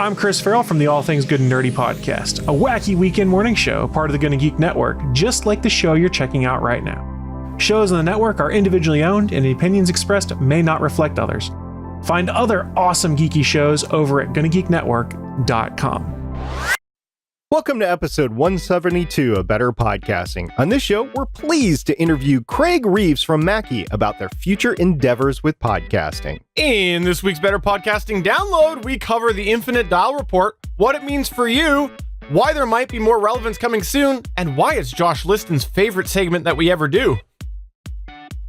I'm Chris Farrell from the All Things Good and Nerdy podcast, a wacky weekend morning show, part of the GonnaGeek network, just like the show you're checking out right now. Shows on the network are individually owned, and the opinions expressed may not reflect others. Find other awesome geeky shows over at GonnaGeekNetwork.com. Welcome to episode 172 of Better Podcasting. On this show, we're pleased to interview Craig Reeves from Mackie about their future endeavors with podcasting. In this week's Better Podcasting download, we cover the Infinite Dial Report, what it means for you, why there might be more relevance coming soon, and why it's Josh Liston's favorite segment that we ever do.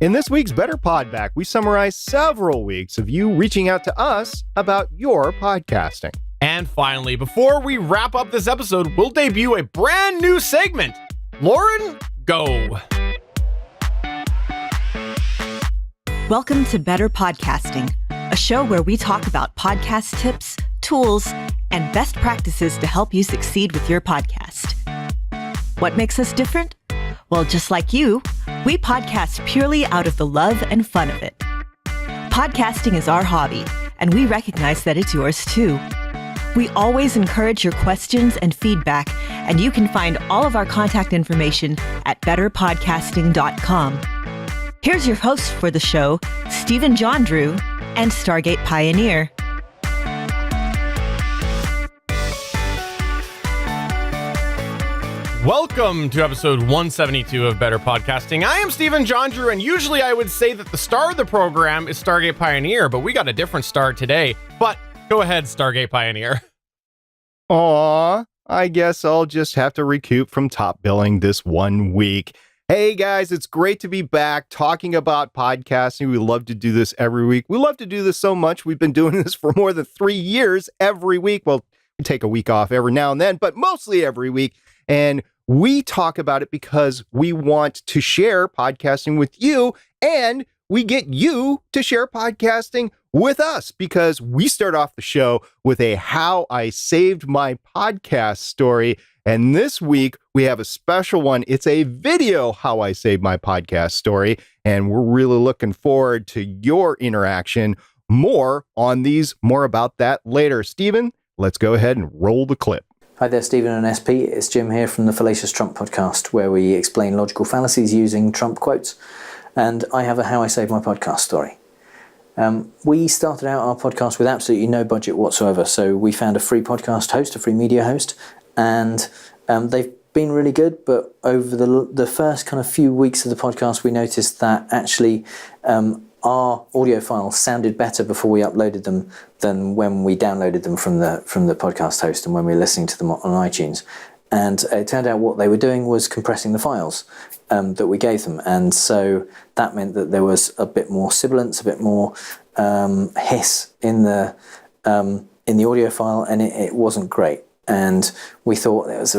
In this week's Better Podback, we summarize several weeks of you reaching out to us about your podcasting. And finally, before we wrap up this episode, we'll debut a brand new segment. Lauren, go. Welcome to Better Podcasting, a show where we talk about podcast tips, tools, and best practices to help you succeed with your podcast. What makes us different? Well, just like you, we podcast purely out of the love and fun of it. Podcasting is our hobby, and we recognize that it's yours too. We always encourage your questions and feedback, and you can find all of our contact information at betterpodcasting.com. Here's your host for the show, Stephen Jondrew and Stargate Pioneer. Welcome to episode 172 of Better Podcasting. I am Stephen Jondrew, and usually I would say that the star of the program is Stargate Pioneer, but we got a different star today. But go ahead, Stargate Pioneer. Aw, I guess I'll just have to recoup from top billing this 1 week. Hey guys, it's great to be back talking about podcasting. We love to do this every week. We love to do this so much. We've been doing this for more than 3 years every week. Well, we take a week off every now and then, but mostly every week. And we talk about it because we want to share podcasting with you, and we get you to share podcasting with us because we start off the show with a How I Saved My Podcast story. And this week we have a special one. It's a video How I Saved My Podcast story. And we're really looking forward to your interaction. More on these, more about that later. Stephen, let's go ahead and roll the clip. Hi there, Stephen and SP. It's Jim here from the Fallacious Trump podcast, where we explain logical fallacies using Trump quotes. And I have a How I Saved My Podcast story. We started out our podcast with absolutely no budget whatsoever. So we found a free podcast host, a free media host, and they've been really good. But over the first kind of few weeks of the podcast, we noticed that actually our audio files sounded better before we uploaded them than when we downloaded them from the podcast host and when we were listening to them on iTunes. And it turned out what they were doing was compressing the files that we gave them. And so that meant that there was a bit more sibilance, a bit more hiss in the audio file, and it wasn't great. And we thought it was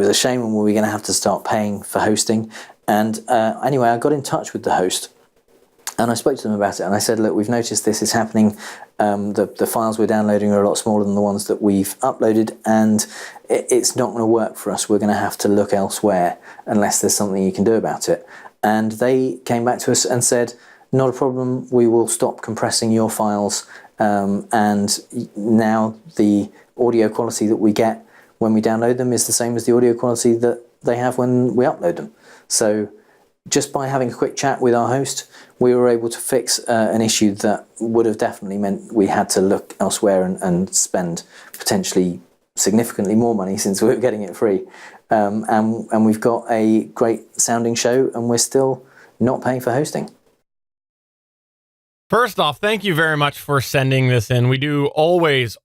a shame, and we were going to have to start paying for hosting. And anyway, I got in touch with the host, and I spoke to them about it, and I said, look, we've noticed this is happening. The files we're downloading are a lot smaller than the ones that we've uploaded, and it's not going to work for us. We're going to have to look elsewhere unless there's something you can do about it. And they came back to us and said, not a problem, we will stop compressing your files, and now the audio quality that we get when we download them is the same as the audio quality that they have when we upload them. So just by having a quick chat with our host, we were able to fix an issue that would have definitely meant we had to look elsewhere and spend potentially significantly more money since we were getting it free. And we've got a great sounding show, and we're still not paying for hosting. First off, thank you very much for sending this in. We do always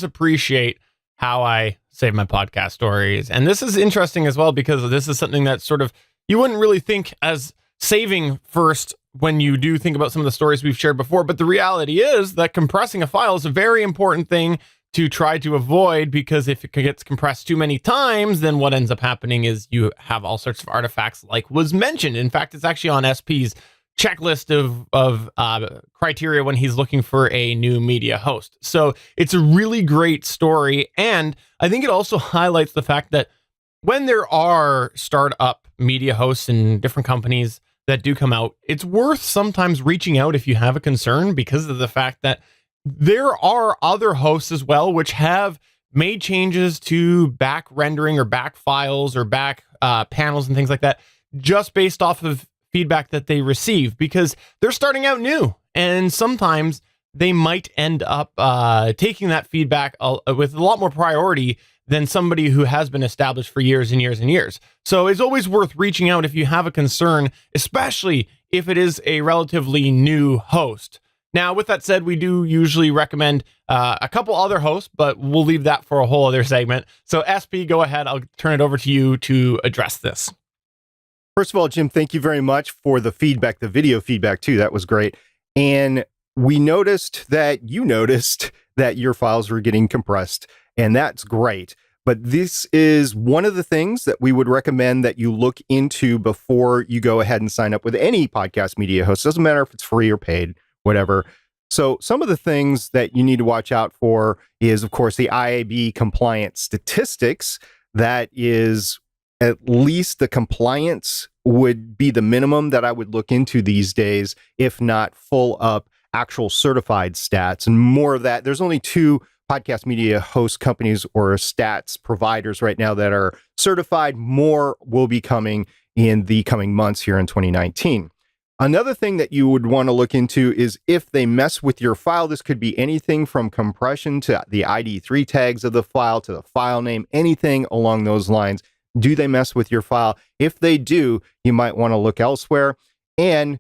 appreciate How I Save My Podcast stories. And this is interesting as well, because this is something that sort of you wouldn't really think as saving first when you do think about some of the stories we've shared before. But the reality is that compressing a file is a very important thing to try to avoid, because if it gets compressed too many times, then what ends up happening is you have all sorts of artifacts like was mentioned. In fact, it's actually on SP's checklist of criteria when he's looking for a new media host. So it's a really great story. And I think it also highlights the fact that when there are startup media hosts in different companies that do come out, it's worth sometimes reaching out if you have a concern, because of the fact that there are other hosts as well, which have made changes to back rendering or back files or back panels and things like that, just based off of feedback that they receive, because they're starting out new. And sometimes they might end up taking that feedback with a lot more priority than somebody who has been established for years and years and years. So it's always worth reaching out if you have a concern, especially if it is a relatively new host. Now, with that said, we do usually recommend a couple other hosts, but we'll leave that for a whole other segment. So SP, go ahead. I'll turn it over to you to address this. First of all, Jim, thank you very much for the feedback, the video feedback too. That was great. And we noticed that you noticed that your files were getting compressed, and that's great. But this is one of the things that we would recommend that you look into before you go ahead and sign up with any podcast media host. Doesn't matter if it's free or paid, whatever. So some of the things that you need to watch out for is, of course, the IAB compliance statistics. That is, at least the compliance would be the minimum that I would look into these days, if not full up actual certified stats. And more of that, there's only 2 podcast media host companies or stats providers right now that are certified. More will be coming in the coming months here in 2019. Another thing that you would want to look into is if they mess with your file. This could be anything from compression to the ID3 tags of the file to the file name, anything along those lines. Do they mess with your file? If they do, you might want to look elsewhere. And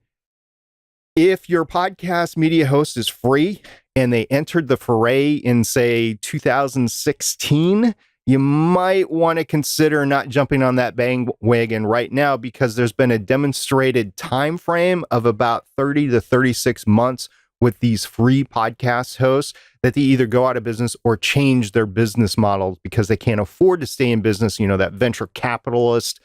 if your podcast media host is free and they entered the foray in, say, 2016, you might want to consider not jumping on that bandwagon right now, because there's been a demonstrated time frame of about 30 to 36 months with these free podcast hosts that they either go out of business or change their business models because they can't afford to stay in business. You know, that venture capitalist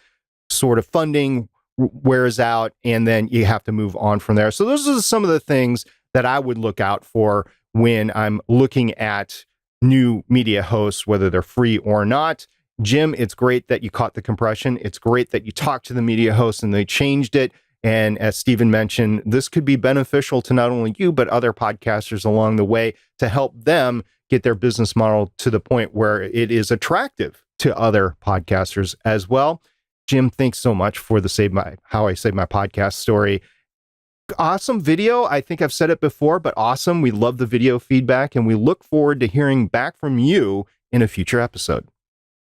sort of funding wears out, and then you have to move on from there. So those are some of the things that I would look out for when I'm looking at new media hosts, whether they're free or not. Jim, it's great that you caught the compression. It's great that you talked to the media host and they changed it. And as Stephen mentioned, this could be beneficial to not only you, but other podcasters along the way to help them get their business model to the point where it is attractive to other podcasters as well. Jim, thanks so much for the How I Save My Podcast story. Awesome video. I think I've said it before, but awesome. We love the video feedback, and we look forward to hearing back from you in a future episode.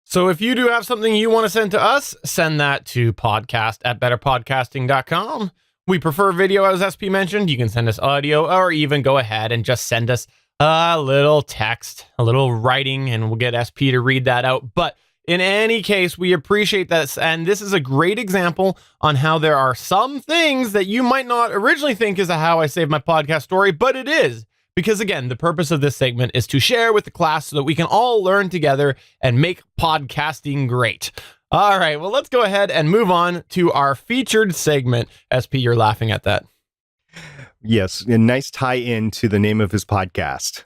So if you do have something you want to send to us, send that to podcast@betterpodcasting.com. We prefer video, as SP mentioned. You can send us audio, or even go ahead and just send us a little text, a little writing, and we'll get SP to read that out. But in any case, we appreciate this. And this is a great example on how there are some things that you might not originally think is a How I Save My Podcast story, but it is. Because again, the purpose of this segment is to share with the class so that we can all learn together and make podcasting great. All right, well, let's go ahead and move on to our featured segment. SP, you're laughing at that. Yes, a nice tie-in to the name of his podcast.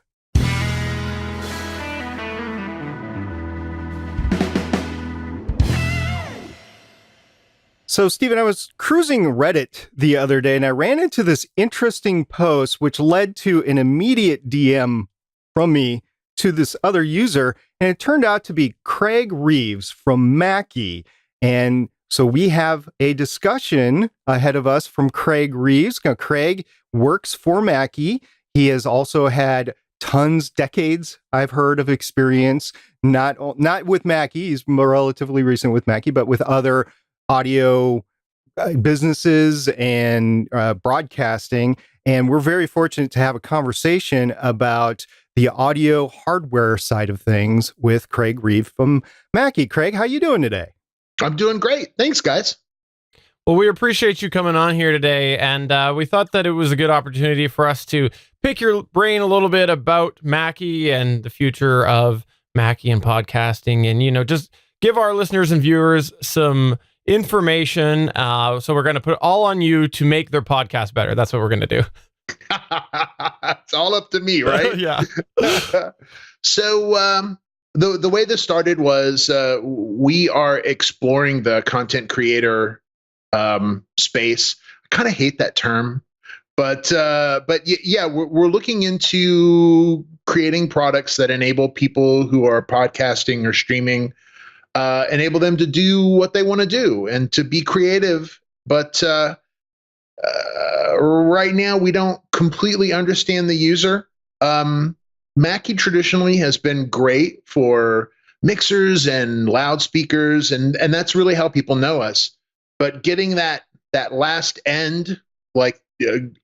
So, Stephen, I was cruising Reddit the other day, and I ran into this interesting post, which led to an immediate DM from me to this other user, and it turned out to be Craig Reeves from Mackie. And so we have a discussion ahead of us from Craig Reeves. Now, Craig works for Mackie. He has also had decades, I've heard, of experience, not with Mackie. He's more relatively recent with Mackie, but with other audio businesses and broadcasting. And we're very fortunate to have a conversation about the audio hardware side of things with Craig Reeves from Mackie. Craig, how you doing today? I'm doing great. Thanks, guys. Well, we appreciate you coming on here today. And we thought that it was a good opportunity for us to pick your brain a little bit about Mackie and the future of Mackie and podcasting. And, you know, just give our listeners and viewers some information. So we're going to put it all on you to make their podcast better. That's what we're going to do. It's all up to me, right? Yeah. So the way this started was we are exploring the content creator space. I kind of hate that term, Yeah, we're looking into creating products that enable people who are podcasting or streaming, enable them to do what they want to do and to be creative. But right now, we don't completely understand the user. Mackie traditionally has been great for mixers and loudspeakers, and that's really how people know us. But getting that last end, like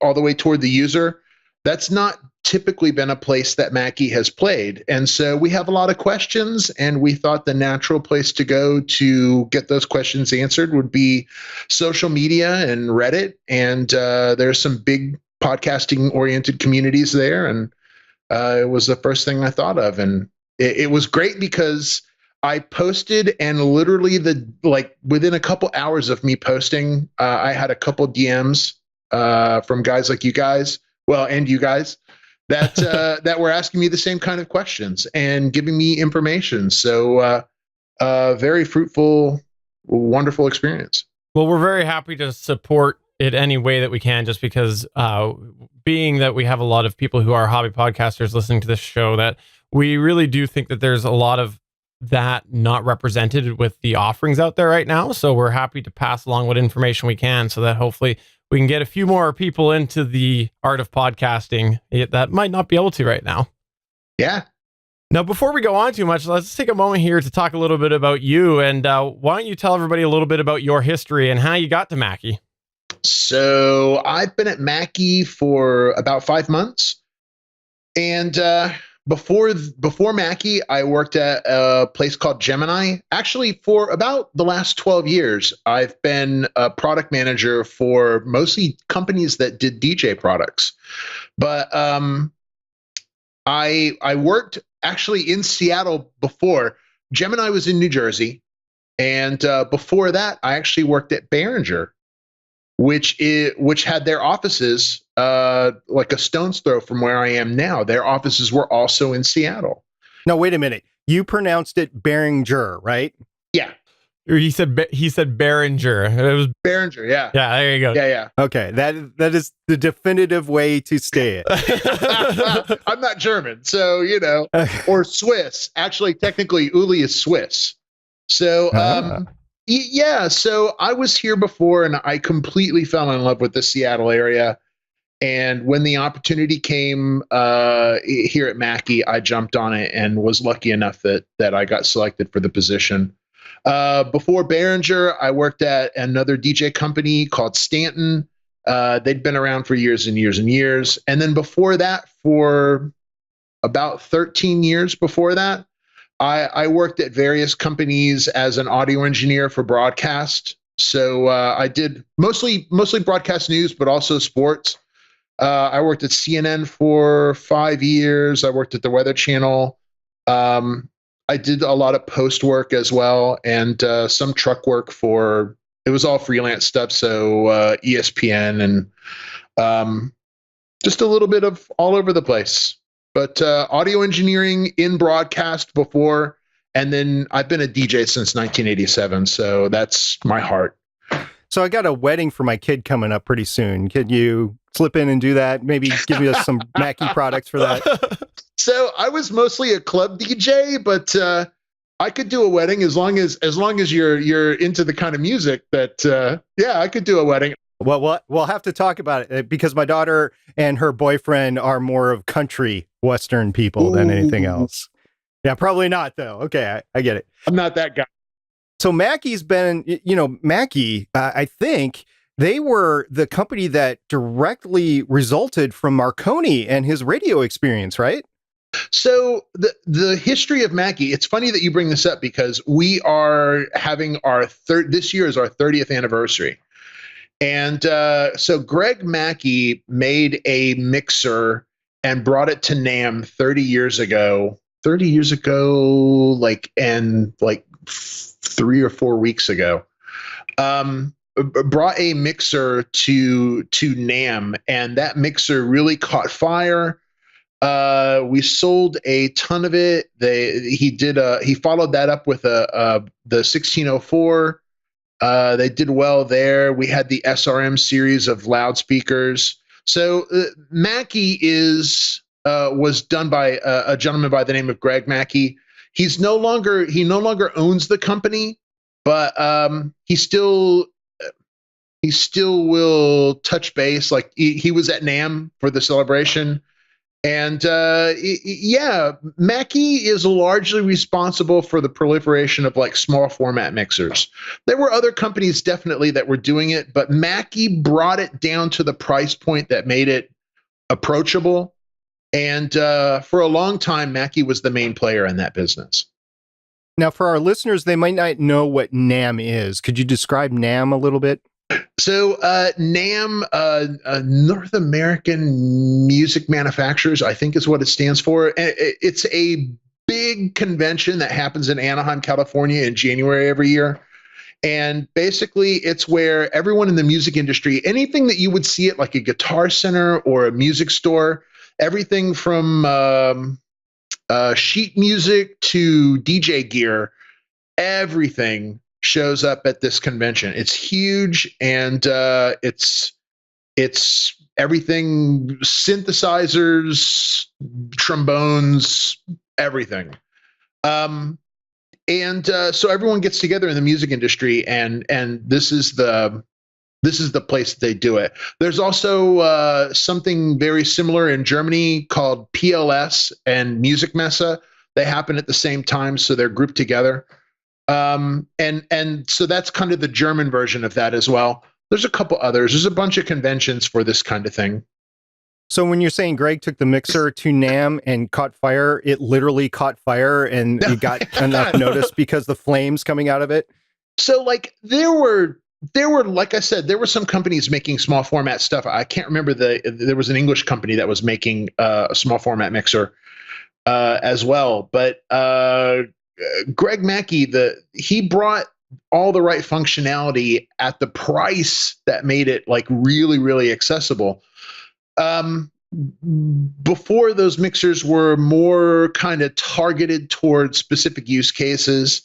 all the way toward the user, that's not typically been a place that Mackie has played. And so we have a lot of questions, and we thought the natural place to go to get those questions answered would be social media and Reddit. And there's some big podcasting oriented communities there. And it was the first thing I thought of. And it was great because I posted, and literally within a couple hours of me posting, I had a couple DMs from guys like you guys, and you guys, that were asking me the same kind of questions and giving me information. So very fruitful, wonderful experience. Well, we're very happy to support it any way that we can, just because being that we have a lot of people who are hobby podcasters listening to this show, that we really do think that there's a lot of that not represented with the offerings out there right now. So we're happy to pass along what information we can, so that hopefully we can get a few more people into the art of podcasting that might not be able to right now. Yeah. Now, before we go on too much, let's take a moment here to talk a little bit about you. And why don't you tell everybody a little bit about your history and how you got to Mackie? So I've been at Mackie for about 5 months. And before Mackie, I worked at a place called Gemini. Actually, for about the last 12 years, I've been a product manager for mostly companies that did DJ products. But I worked actually in Seattle before. Gemini was in New Jersey. And before that, I actually worked at Behringer, which had their offices like a stone's throw from where I am now. Their offices were also in Seattle. No, wait a minute. You pronounced it Behringer, right? Yeah. He said Behringer. It was Behringer, yeah. Yeah, there you go. Yeah. Okay, that is the definitive way to say it. I'm not German, so, or Swiss. Actually, technically, Uli is Swiss. So, yeah, so I was here before, and I completely fell in love with the Seattle area. And when the opportunity came here at Mackie, I jumped on it and was lucky enough that I got selected for the position. Before Behringer, I worked at another DJ company called Stanton. They'd been around for years and years and years. And then before that, for about 13 years before that, I worked at various companies as an audio engineer for broadcast. So I did mostly broadcast news, but also sports. I worked at CNN for 5 years. I worked at the Weather Channel. I did a lot of post work as well, and some truck work it was all freelance stuff. So ESPN and just a little bit of all over the place. But audio engineering in broadcast before, and then I've been a DJ since 1987. So that's my heart. So I got a wedding for my kid coming up pretty soon. Could you slip in and do that? Maybe give me some Mackie products for that. So I was mostly a club DJ, but I could do a wedding as long as you're into the kind of music that I could do a wedding. Well, we'll have to talk about it because my daughter and her boyfriend are more of country Western people than anything else. Yeah, probably not though. Okay, I get it. I'm not that guy. So Mackie's been, Mackie, I think they were the company that directly resulted from Marconi and his radio experience, right? So the history of Mackie, it's funny that you bring this up because we are having this year is our 30th anniversary. And so Greg Macky made a mixer and brought it to NAMM 30 years ago, like 3 or 4 weeks ago. Brought a mixer to NAMM, and that mixer really caught fire. We sold a ton of it. He followed that up with the 1604. They did well there. We had the SRM series of loudspeakers. So Macky was done by a gentleman by the name of Greg Macky. He no longer owns the company, but he still will touch base. Like he was at NAMM for the celebration. And Macky is largely responsible for the proliferation of like small format mixers. There were other companies definitely that were doing it, but Macky brought it down to the price point that made it approachable. And for a long time, Macky was the main player in that business. Now, for our listeners, they might not know what NAMM is. Could you describe NAMM a little bit? So NAMM, North American Music Manufacturers, I think is what it stands for. It's a big convention that happens in Anaheim, California in January every year. And basically, it's where everyone in the music industry, anything that you would see at like a Guitar Center or a music store, everything from sheet music to DJ gear, everything shows up at this convention. It's huge, and it's everything: synthesizers, trombones, everything. So everyone gets together in the music industry, and this is the place that they do it. There's also something very similar in Germany called PLS and Musikmesse. They happen at the same time, so they're grouped together. And so that's kind of the German version of that as well. There's a couple others. There's a bunch of conventions for this kind of thing. So when you're saying Greg took the mixer to NAMM and caught fire, it literally caught fire and it got enough notice because the flames coming out of it? So like there were, like I said, there were some companies making small format stuff. I can't remember there was an English company that was making a small format mixer as well. But Greg Macky, he brought all the right functionality at the price that made it like really, really accessible. Before, those mixers were more kind of targeted towards specific use cases.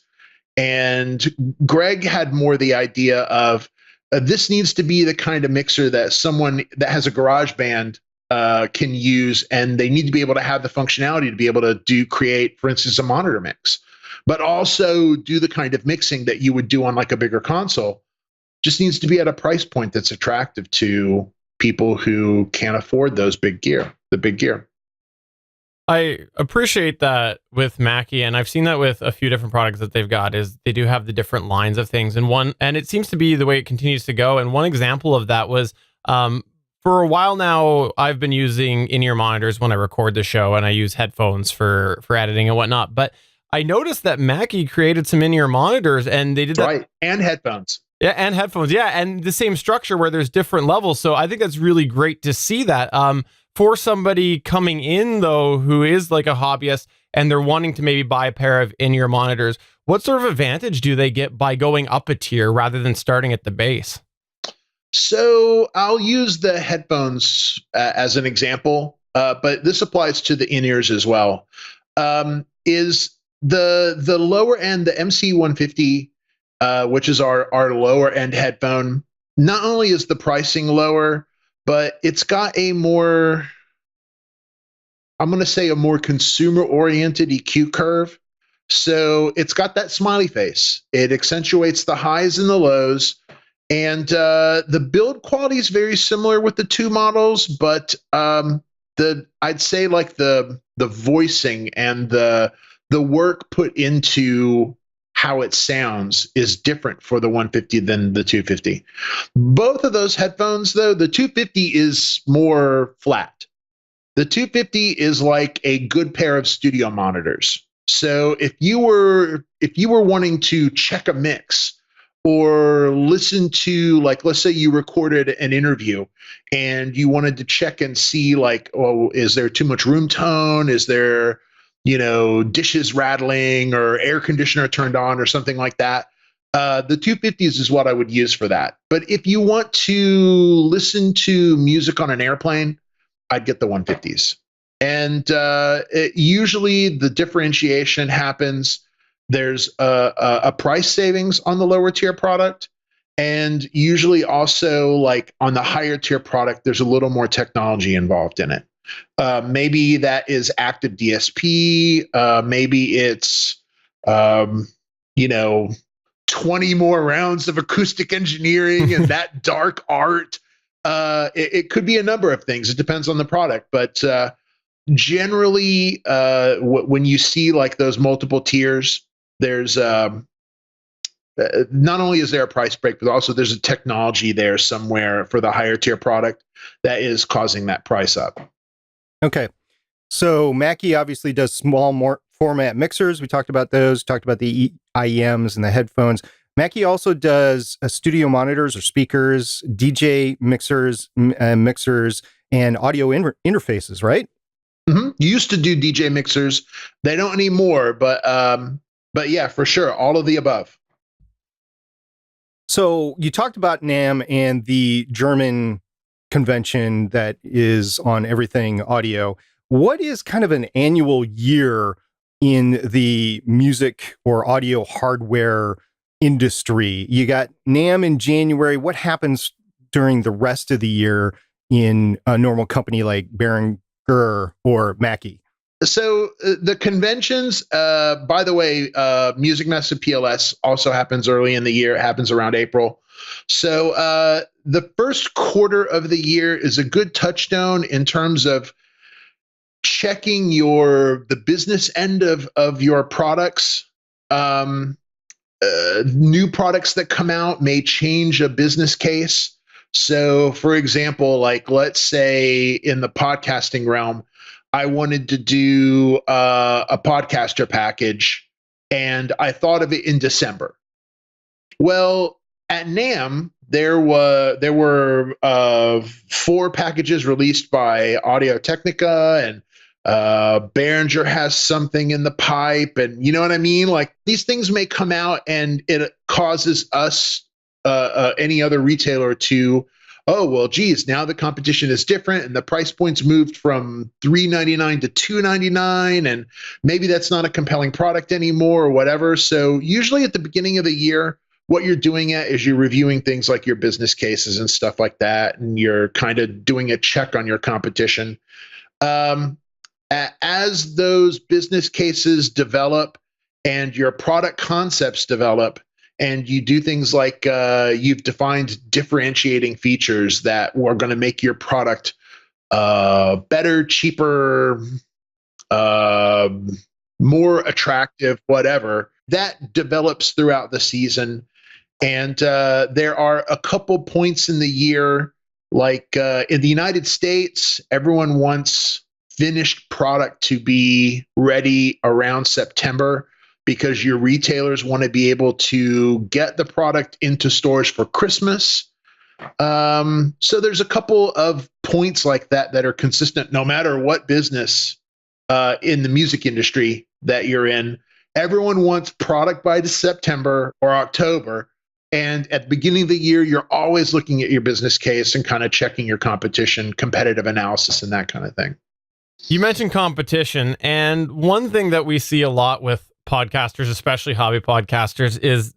And Greg had more the idea of this needs to be the kind of mixer that someone that has a garage band can use, and they need to be able to have the functionality to be able to create, for instance, a monitor mix, but also do the kind of mixing that you would do on like a bigger console. Just needs to be at a price point that's attractive to people who can't afford the big gear. I appreciate that with Mackie, and I've seen that with a few different products that they've got, is they do have the different lines of things. And it seems to be the way it continues to go. And one example of that was, for a while now, I've been using in-ear monitors when I record the show, and I use headphones for editing and whatnot. But I noticed that Mackie created some in-ear monitors, and they did that. Right, and headphones. Yeah, and headphones. Yeah, and the same structure where there's different levels. So I think that's really great to see that. For somebody coming in, though, who is like a hobbyist and they're wanting to maybe buy a pair of in-ear monitors, what sort of advantage do they get by going up a tier rather than starting at the base? So I'll use the headphones as an example, but this applies to the in-ears as well. Is the lower end, the MC150, which is our lower end headphone, not only is the pricing lower, but it's got a more, I'm going to say a more consumer oriented EQ curve. So it's got that smiley face. It accentuates the highs and the lows. And the build quality is very similar with the two models, but I'd say like the voicing and the work put into how it sounds is different for the 150 than the 250. Both of those headphones, though, the 250 is more flat. The 250 is like a good pair of studio monitors. So if you were wanting to check a mix or listen to, like, let's say you recorded an interview and you wanted to check and see, like, oh, is there too much room tone? Is there, dishes rattling or air conditioner turned on or something like that? The 250s is what I would use for that. But if you want to listen to music on an airplane, I'd get the 150s. And usually the differentiation happens. There's a price savings on the lower tier product, And usually also like on the higher tier product, there's a little more technology involved in it. Maybe that is active DSP. Maybe it's, 20 more rounds of acoustic engineering and that dark art. It could be a number of things. It depends on the product. But generally, when you see like those multiple tiers, there's not only is there a price break, but also there's a technology there somewhere for the higher tier product that is causing that price up. Okay. So Mackie obviously does small format mixers. We talked about those, talked about the IEMs and the headphones. Mackie also does studio monitors or speakers, DJ mixers, and audio interfaces, right? Mm-hmm. You used to do DJ mixers. They don't anymore, but yeah, for sure. All of the above. So you talked about NAMM and the German convention that is on everything audio. What is kind of an annual year in the music or audio hardware industry? You got NAMM in January. What happens during the rest of the year in a normal company like Behringer or Mackie? So the conventions, by the way, Music Mess and PLS also happens early in the year. It happens around April. So the first quarter of the year is a good touchstone in terms of checking the business end of your products. New products that come out may change a business case. So, for example, like let's say in the podcasting realm, I wanted to do a podcaster package, and I thought of it in December. Well, at NAMM, there were 4 packages released by Audio-Technica, and Behringer has something in the pipe, and you know what I mean? Like these things may come out, and it causes us, any other retailer to, oh, well, geez, now the competition is different and the price points moved from $3.99 to $2.99, and maybe that's not a compelling product anymore or whatever. So usually at the beginning of the year, what you're doing is you're reviewing things like your business cases and stuff like that, and you're kind of doing a check on your competition. As those business cases develop and your product concepts develop, and you do things like you've defined differentiating features that are going to make your product better, cheaper, more attractive, whatever, that develops throughout the season. And there are a couple points in the year, like in the United States, everyone wants finished product to be ready around September, because your retailers want to be able to get the product into stores for Christmas. So there's a couple of points like that are consistent no matter what business in the music industry that you're in. Everyone wants product by September or October. And at the beginning of the year, you're always looking at your business case and kind of checking your competition, competitive analysis, and that kind of thing. You mentioned competition, and one thing that we see a lot with podcasters, especially hobby podcasters, is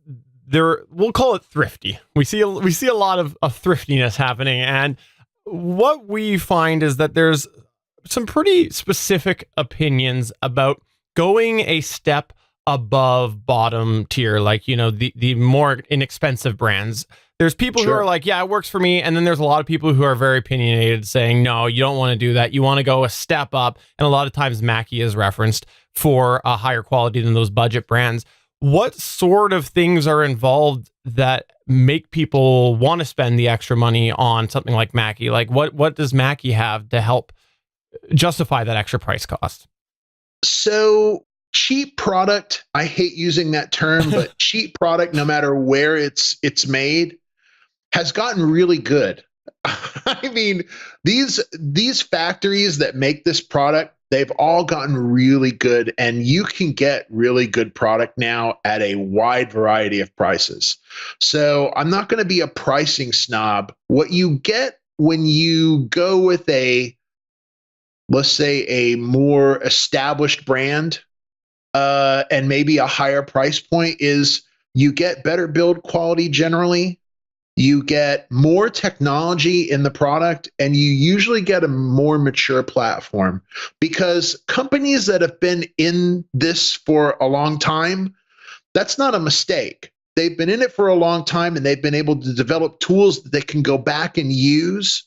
we'll call it thrifty. We see a lot of thriftiness happening, and what we find is that there's some pretty specific opinions about going a step above bottom tier, like, the more inexpensive brands. There's people who are like, yeah, it works for me. And then there's a lot of people who are very opinionated saying, no, you don't want to do that. You want to go a step up. And a lot of times Mackie is referenced for a higher quality than those budget brands. What sort of things are involved that make people want to spend the extra money on something like Mackie? Like what does Mackie have to help justify that extra price cost? So cheap product, I hate using that term, but cheap product, no matter where it's made, has gotten really good. I mean, these factories that make this product, they've all gotten really good, and you can get really good product now at a wide variety of prices. So I'm not going to be a pricing snob. What you get when you go with let's say a more established brand, and maybe a higher price point, is you get better build quality generally. you get more technology in the product, and you usually get a more mature platform, because companies that have been in this for a long time, that's not a mistake. They've been in it for a long time, and they've been able to develop tools that they can go back and use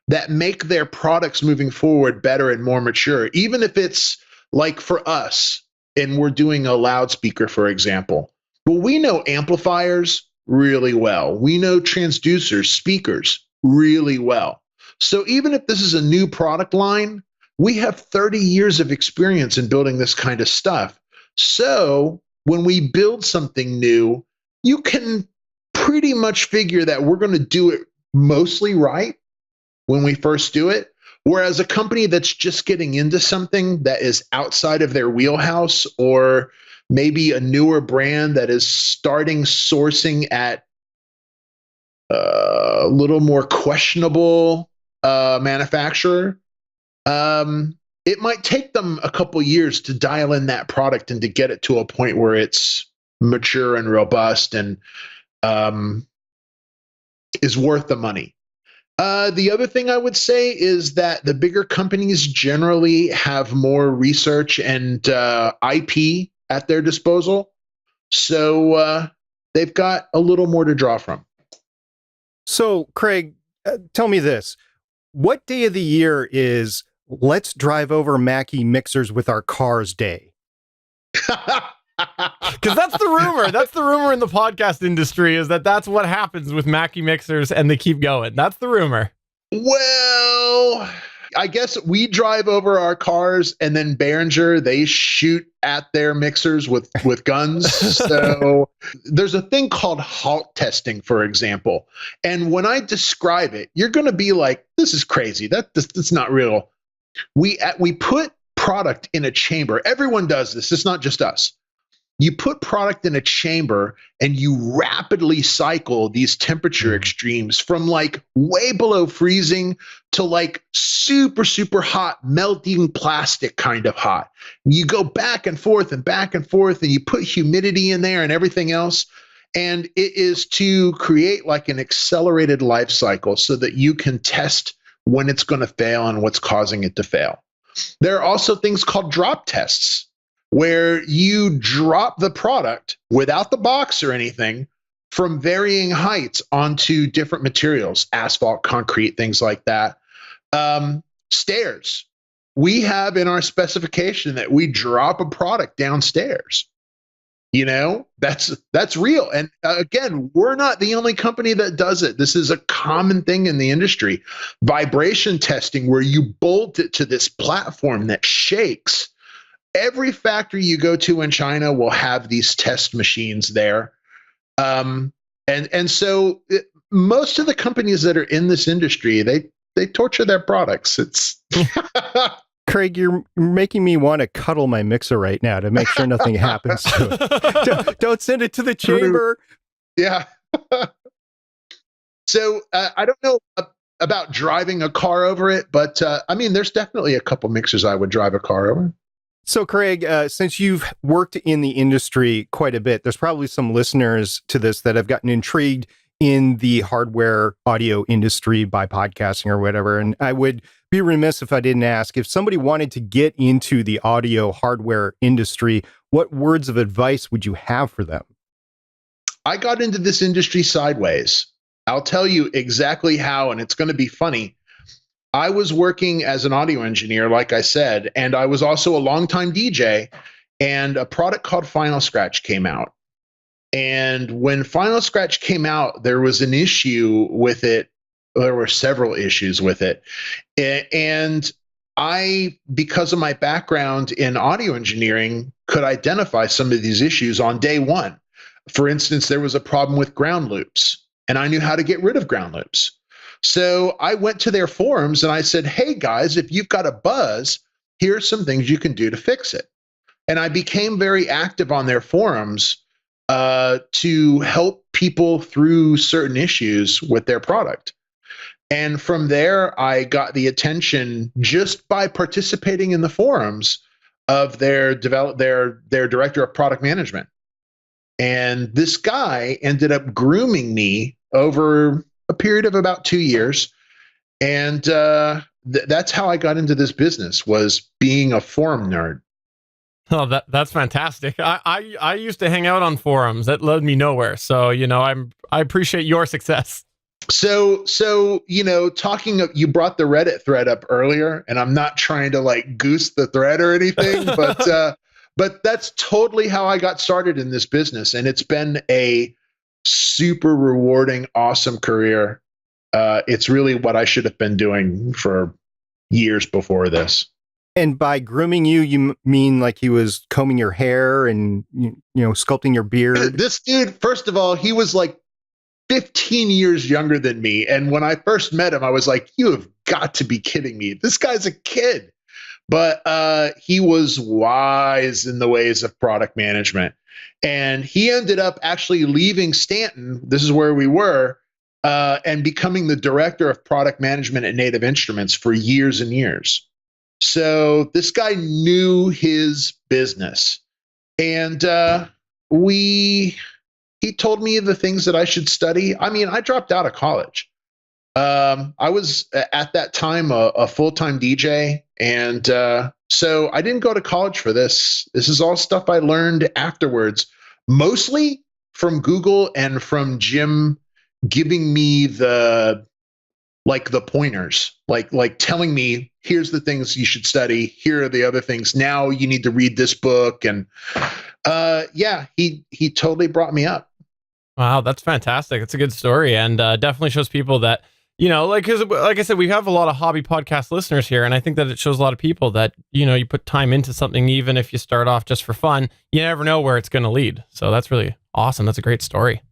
that make their products moving forward better and more mature. Even if it's like for us, and we're doing a loudspeaker, for example. Well, we know amplifiers really well. We know transducers, speakers really well. So even if this is a new product line, we have 30 years of experience in building this kind of stuff. So when we build something new, you can pretty much figure that we're going to do it mostly right when we first do it. Whereas a company that's just getting into something that is outside of their wheelhouse, or maybe a newer brand that is starting sourcing at a little more questionable manufacturer, it might take them a couple years to dial in that product and to get it to a point where it's mature and robust and is worth the money. The other thing I would say is that the bigger companies generally have more research and IP at their disposal. So they've got a little more to draw from. So, Craig, tell me this. What day of the year is let's drive over Mackie mixers with our cars day? Because that's the rumor. That's the rumor in the podcast industry, is that that's what happens with Mackie mixers, and they keep going. That's the rumor. Well, I guess we drive over our cars, and then Behringer, they shoot at their mixers with guns. So there's a thing called Halt Testing, for example. And when I describe it, you're going to be like, this is crazy. That's not real. We put product in a chamber. Everyone does this. It's not just us. You put product in a chamber and you rapidly cycle these temperature extremes from like way below freezing to like super, super hot, melting plastic kind of hot. You go back and forth and back and forth, and you put humidity in there and everything else. And it is to create like an accelerated life cycle so that you can test when it's going to fail and what's causing it to fail. There are also things called drop tests, where you drop the product without the box or anything from varying heights onto different materials, asphalt, concrete, things like that. Stairs. We have in our specification that we drop a product downstairs. You know, that's real. And again, we're not the only company that does it. This is a common thing in the industry. Vibration testing, where you bolt it to this platform that shakes. Every factory you go to in China will have these test machines there. And so most of the companies that are in this industry, they torture their products. It's Craig, you're making me want to cuddle my mixer right now to make sure nothing happens to it. Don't send it to the chamber. Yeah. So I don't know about driving a car over it, but I mean, there's definitely a couple mixers I would drive a car over. So, Craig, since you've worked in the industry quite a bit, there's probably some listeners to this that have gotten intrigued in the hardware audio industry by podcasting or whatever. And I would be remiss if I didn't ask, if somebody wanted to get into the audio hardware industry, what words of advice would you have for them? I got into this industry sideways. I'll tell you exactly how, and it's going to be funny. I was working as an audio engineer, like I said, and I was also a longtime DJ, and a product called Final Scratch came out. And when Final Scratch came out, there was an issue with it. There were several issues with it. And I, because of my background in audio engineering, could identify some of these issues on day one. For instance, there was a problem with ground loops, and I knew how to get rid of ground loops. So I went to their forums and I said, hey guys, if you've got a buzz, here's some things you can do to fix it. And I became very active on their forums to help people through certain issues with their product. And from there, I got the attention just by participating in the forums of their director of product management. And this guy ended up grooming me over a period of about 2 years. And that's how I got into this business, was being a forum nerd. Oh, that's fantastic. I used to hang out on forums that led me nowhere. So, I appreciate your success. So, you brought the Reddit thread up earlier, and I'm not trying to like goose the thread or anything, but that's totally how I got started in this business. And it's been a super rewarding, awesome career. It's really what I should have been doing for years before this. And by grooming you, you mean like he was combing your hair and, sculpting your beard? This dude, first of all, he was like 15 years younger than me. And when I first met him, I was like, you have got to be kidding me. This guy's a kid. But he was wise in the ways of product management. And he ended up actually leaving Stanton. This is where we were. And becoming the director of product management at Native Instruments for years and years. So this guy knew his business. And he told me the things that I should study. I mean, I dropped out of college. I was at that time a full-time DJ. And so I didn't go to college for this. This is all stuff I learned afterwards, mostly from Google and from Jim giving me the pointers, like telling me, here's the things you should study. Here are the other things. Now you need to read this book. And he totally brought me up. Wow, that's fantastic. It's a good story, and definitely shows people that, like I said, we have a lot of hobby podcast listeners here, and I think that it shows a lot of people that, you put time into something, even if you start off just for fun, you never know where it's going to lead. So that's really awesome. That's a great story.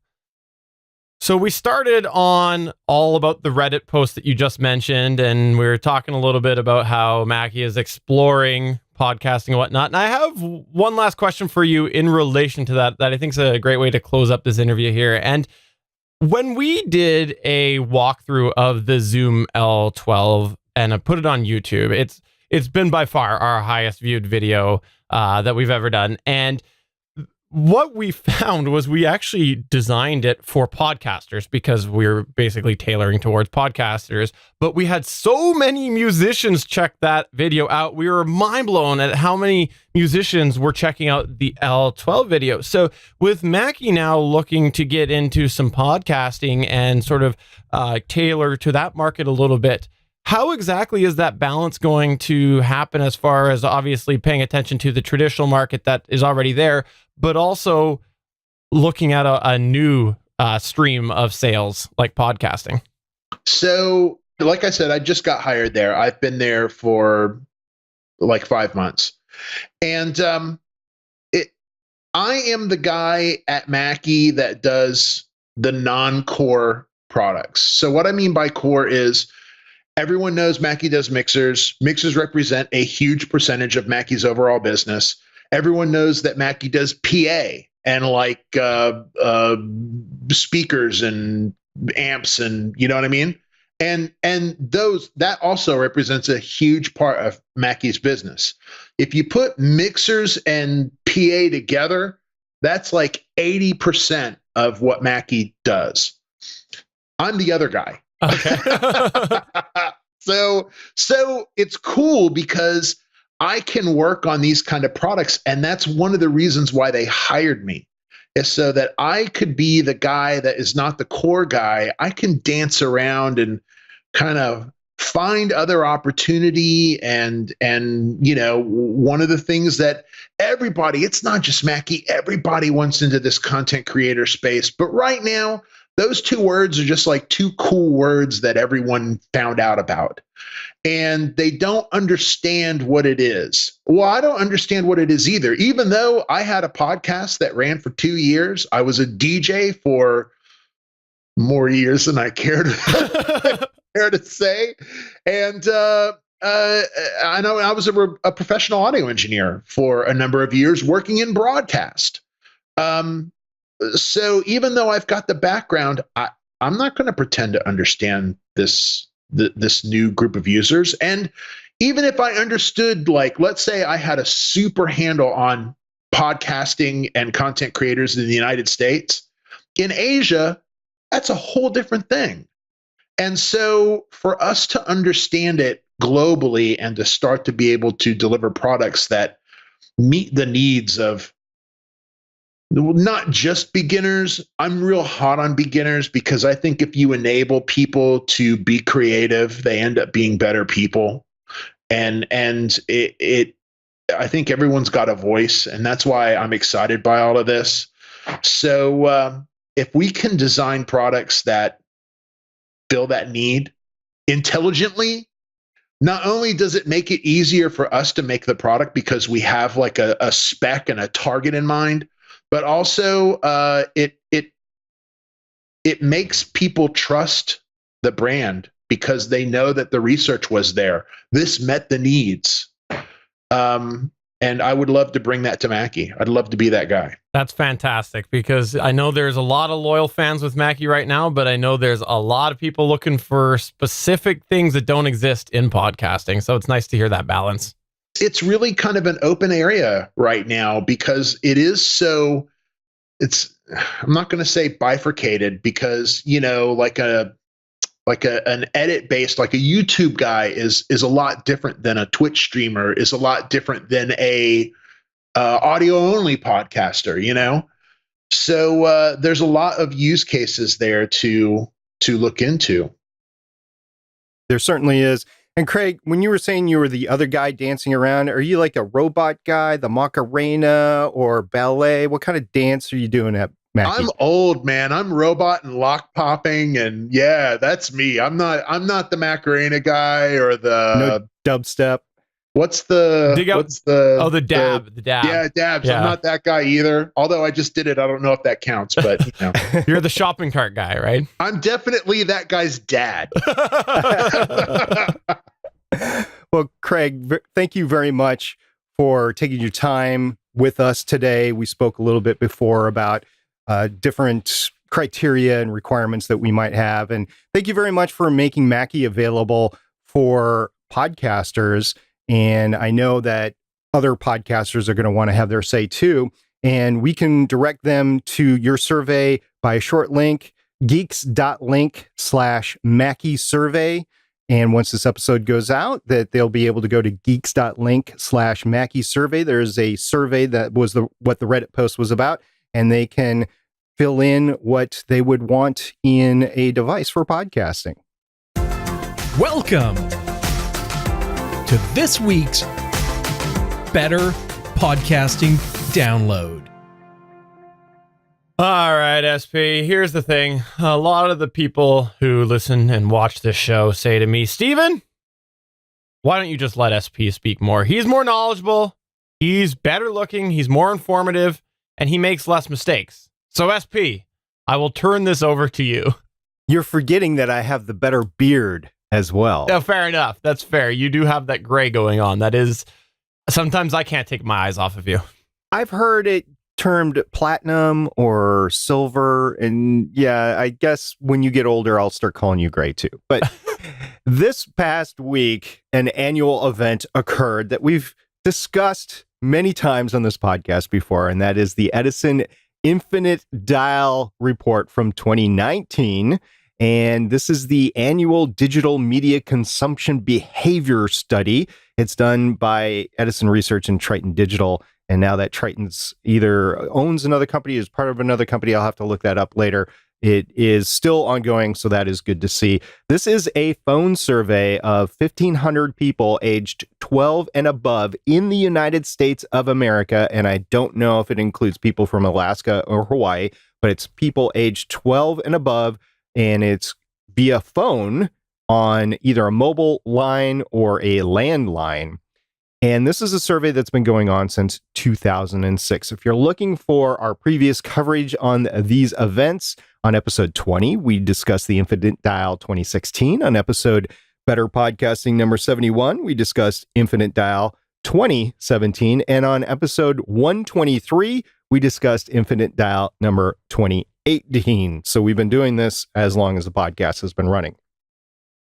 So we started on all about the Reddit post that you just mentioned, and we were talking a little bit about how Mackie is exploring podcasting and whatnot. And I have one last question for you in relation to that I think is a great way to close up this interview here. And when we did a walkthrough of the Zoom L12 and I put it on YouTube, it's been by far our highest viewed video that we've ever done. And what we found was we actually designed it for podcasters because we're basically tailoring towards podcasters, but we had so many musicians check that video out. We were mind blown at how many musicians were checking out the L12 video. So with Mackie now looking to get into some podcasting and sort of tailor to that market a little bit, how exactly is that balance going to happen as far as obviously paying attention to the traditional market that is already there, but also looking at a new stream of sales like podcasting? So, like I said, I just got hired there. I've been there for like 5 months. And I am the guy at Mackie that does the non-core products. So what I mean by core is everyone knows Mackie does mixers. Mixers represent a huge percentage of Mackie's overall business. Everyone knows that Mackie does PA and like speakers and amps, and you know what I mean? And that also represents a huge part of Mackie's business. If you put mixers and PA together, that's like 80% of what Mackie does. I'm the other guy. Okay. So it's cool because I can work on these kind of products. And that's one of the reasons why they hired me, is so that I could be the guy that is not the core guy. I can dance around and kind of find other opportunity. And one of the things that everybody, it's not just Mackie, everybody wants into this content creator space. But right now, those two words are just like two cool words that everyone found out about. And they don't understand what it is. Well, I don't understand what it is either. Even though I had a podcast that ran for 2 years, I was a DJ for more years than I care to say. And I know I was a professional audio engineer for a number of years working in broadcast. So even though I've got the background, I'm not going to pretend to understand this new group of users. And even if I understood, like, let's say I had a super handle on podcasting and content creators in the United States, in Asia, that's a whole different thing. And so for us to understand it globally and to start to be able to deliver products that meet the needs of not just beginners. I'm real hot on beginners because I think if you enable people to be creative, they end up being better people. And I think everyone's got a voice, and that's why I'm excited by all of this. So if we can design products that fill that need intelligently, not only does it make it easier for us to make the product because we have like a spec and a target in mind, but also it makes people trust the brand because they know that the research was there. This met the needs. And I would love to bring that to Mackie. I'd love to be that guy. That's fantastic because I know there's a lot of loyal fans with Mackie right now, but I know there's a lot of people looking for specific things that don't exist in podcasting. So it's nice to hear that balance. It's really kind of an open area right now because it is so, I'm not going to say bifurcated because, like an edit based, like a YouTube guy is a lot different than a Twitch streamer, is a lot different than a audio only podcaster, So there's a lot of use cases there to look into. There certainly is. And Craig, when you were saying you were the other guy dancing around, are you like a robot guy, the Macarena or ballet? What kind of dance are you doing at Mackie? I'm old, man. I'm robot and lock popping, and yeah, that's me. I'm not the Macarena guy or the dubstep. What's the dab. Yeah, dabs. Yeah. I'm not that guy either. Although I just did it, I don't know if that counts, but You're the shopping cart guy, right? I'm definitely that guy's dad. Well, Craig, thank you very much for taking your time with us today. We spoke a little bit before about different criteria and requirements that we might have. And thank you very much for making Mackie available for podcasters. And I know that other podcasters are going to want to have their say too. And we can direct them to your survey by a short link, geeks.link/Mackie survey. And once this episode goes out, that they'll be able to go to geeks.link/Mackie survey. There's a survey that was what the Reddit post was about, and they can fill in what they would want in a device for podcasting. Welcome to this week's Better Podcasting Download. All right, SP, here's the thing. A lot of the people who listen and watch this show say to me, Steven, why don't you just let SP speak more? He's more knowledgeable, he's better looking, he's more informative, and he makes less mistakes. So SP, I will turn this over to you. You're forgetting that I have the better beard as well. No, fair enough. That's fair. You do have that gray going on. That is, sometimes I can't take my eyes off of you. I've heard it termed platinum or silver. And yeah, I guess when you get older, I'll start calling you gray too. But this past week, an annual event occurred that we've discussed many times on this podcast before, and that is the Edison Infinite Dial report from 2019. And this is the annual digital media consumption behavior study. It's done by Edison Research and Triton Digital. And now that Triton's either owns another company, is part of another company, I'll have to look that up later. It is still ongoing, so that is good to see. This is a phone survey of 1,500 people aged 12 and above in the United States of America. And I don't know if it includes people from Alaska or Hawaii, but it's people aged 12 and above. And it's via phone on either a mobile line or a landline. And this is a survey that's been going on since 2006. If you're looking for our previous coverage on these events, on episode 20, we discussed the Infinite Dial 2016. On episode Better Podcasting number 71, we discussed Infinite Dial 2017. And on episode 123, we discussed Infinite Dial number 2018. So we've been doing this as long as the podcast has been running.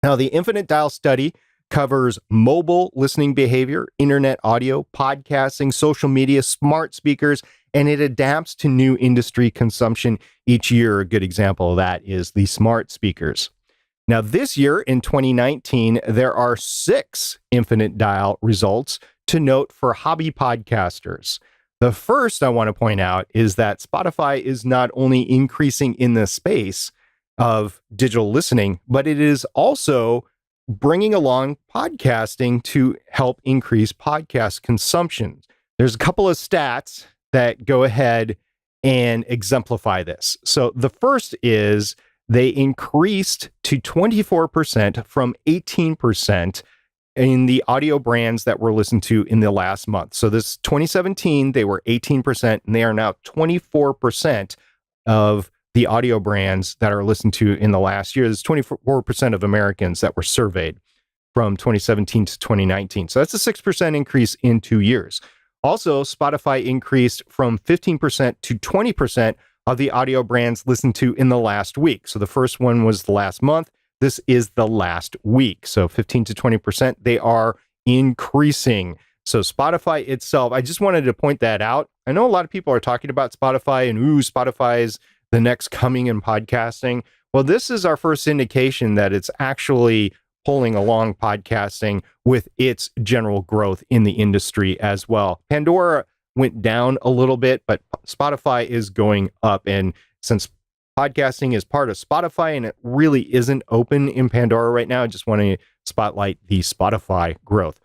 Now, the Infinite Dial study covers mobile listening behavior, internet audio, podcasting, social media, smart speakers, and it adapts to new industry consumption each year. A good example of that is the smart speakers. Now, this year in 2019, there are 6 infinite dial results to note for hobby podcasters. The first I want to point out is that Spotify is not only increasing in the space of digital listening, but it is also bringing along podcasting to help increase podcast consumption. There's a couple of stats that go ahead and exemplify this. So the first is they increased to 24% from 18% in the audio brands that were listened to in the last month. So this 2017, they were 18%, and they are now 24% of the audio brands that are listened to in the last year. There's 24% of Americans that were surveyed from 2017 to 2019. So that's a 6% increase in 2 years. Also, Spotify increased from 15% to 20% of the audio brands listened to in the last week. So the first one was the last month. This is the last week. So 15 to 20%, they are increasing. So Spotify itself, I just wanted to point that out. I know a lot of people are talking about Spotify and, Spotify is the next coming in podcasting. Well, this is our first indication that it's actually pulling along podcasting with its general growth in the industry as well. Pandora went down a little bit, but Spotify is going up. And since podcasting is part of Spotify and it really isn't open in Pandora right now, I just want to spotlight the Spotify growth.